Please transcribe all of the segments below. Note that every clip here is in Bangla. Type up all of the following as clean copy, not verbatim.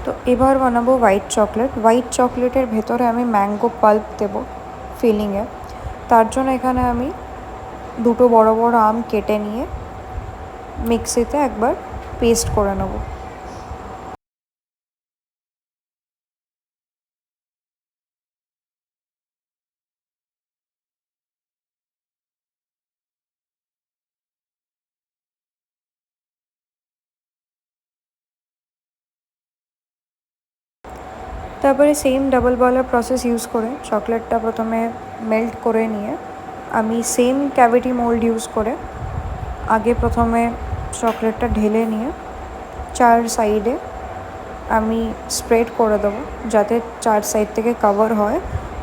তো এবার বানাবো হোয়াইট চকলেট। হোয়াইট চকলেটের ভেতরে আমি ম্যাঙ্গো পাল্প দেবো ফিলিংয়ে। তার জন্য এখানে আমি দুটো বড় বড় আম কেটে নিয়ে মিক্সিতে একবার পেস্ট করে নেব। তারপরে same double boiler process use করে চকলেটটা প্রথমে মেল্ট করে নিয়ে আমি সেম ক্যাভিটি মোল্ড ইউজ করে আগে প্রথমে চকলেটটা ঢেলে নিয়ে চার সাইডে আমি স্প্রেড করে দেবো, যাতে চার সাইড থেকে কভার হয়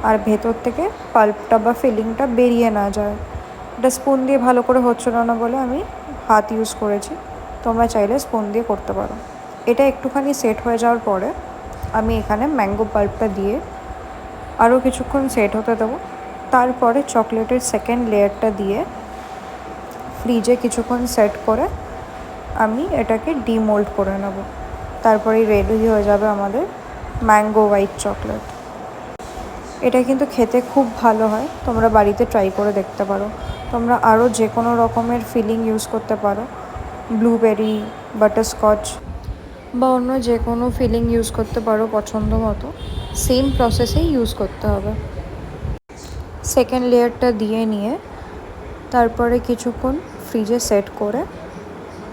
আর ভেতর থেকে পাল্পটা বা ফিলিংটা বেরিয়ে না যায়। এটা স্পুন দিয়ে ভালো করে হচ্ছিল না বলে আমি হাত ইউজ করেছি, তোমরা চাইলে স্পুন দিয়ে করতে পারো। এটা একটুখানি সেট হয়ে যাওয়ার পরে আমি এখানে ম্যাঙ্গো পাল্পটা দিয়ে আরও কিছুক্ষণ সেট হতে দেবো। তারপরে চকলেটের সেকেন্ড লেয়ারটা দিয়ে ফ্রিজে কিছুক্ষণ সেট করে আমি এটাকে ডিমোল্ড করে নেব। তারপরেই রেডি হয়ে যাবে আমাদের ম্যাঙ্গো হোয়াইট চকলেট। এটা কিন্তু খেতে খুব ভালো হয়, তোমরা বাড়িতে ট্রাই করে দেখতে পারো। তোমরা আরও যে কোনো রকমের ফিলিং ইউজ করতে পারো, ব্লুবেরি, বাটারস্কচ বা অন্য যে কোনো ফিলিং ইউজ করতে পারো পছন্দ মতো। সেম প্রসেসেই ইউজ করতে হবে। সেকেন্ড লেয়ারটা দিয়ে নিয়ে তারপরে কিছুক্ষণ ফ্রিজে সেট করে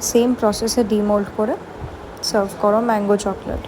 সেম প্রসেসে ডিমোল্ড করে সার্ভ করো ম্যাঙ্গো চকলেট।